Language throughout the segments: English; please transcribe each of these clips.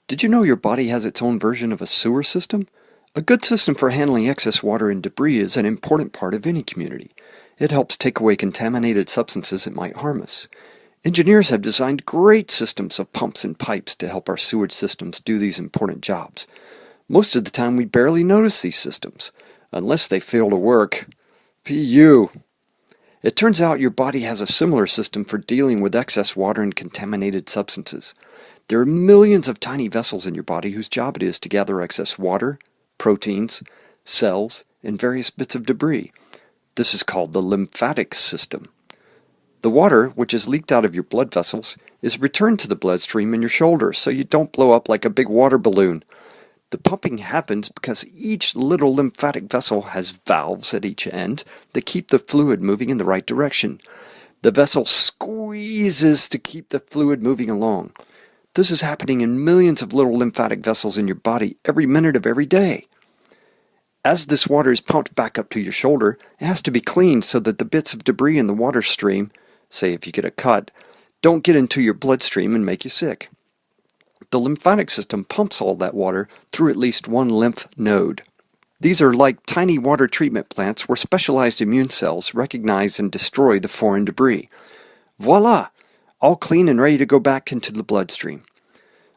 Did you know your body has its own version of a sewer system? A good system for handling excess water and debris is an important part of any community. It helps take away contaminated substances that might harm us. Engineers have designed great systems of pumps and pipes to help our sewage systems do these important jobs. Most of the time we barely notice these systems, unless they fail to work. PU. It turns out your body has a similar system for dealing with excess water and contaminated substances. There are millions of tiny vessels in your body whose job it is to gather excess water, proteins, cells, and various bits of debris. This is called the lymphatic system. The water, which is leaked out of your blood vessels, is returned to the bloodstream in your shoulder so you don't blow up like a big water balloon. The pumping happens because each little lymphatic vessel has valves at each end that keep the fluid moving in the right direction. The vessel squeezes to keep the fluid moving along. This is happening in millions of little lymphatic vessels in your body every minute of every day. As this water is pumped back up to your shoulder, it has to be cleaned so that the bits of debris in the water stream, say if you get a cut, don't get into your bloodstream and make you sick. The lymphatic system pumps all that water through at least one lymph node. These are like tiny water treatment plants where specialized immune cells recognize and destroy the foreign debris. Voila! All clean and ready to go back into the bloodstream.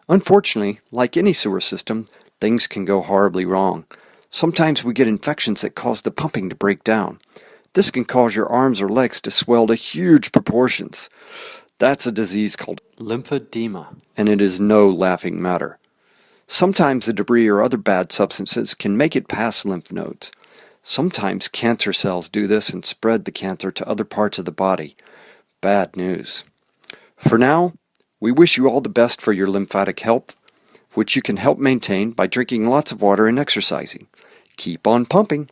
Unfortunately, like any sewer system, things can go horribly wrong. Sometimes we get infections that cause the pumping to break down. This can cause your arms or legs to swell to huge proportions. That's a disease called lymphedema, and it is no laughing matter. Sometimes the debris or other bad substances can make it past lymph nodes. Sometimes cancer cells do this and spread the cancer to other parts of the body. Bad news. For now, we wish you all the best for your lymphatic health, which you can help maintain by drinking lots of water and exercising. Keep on pumping.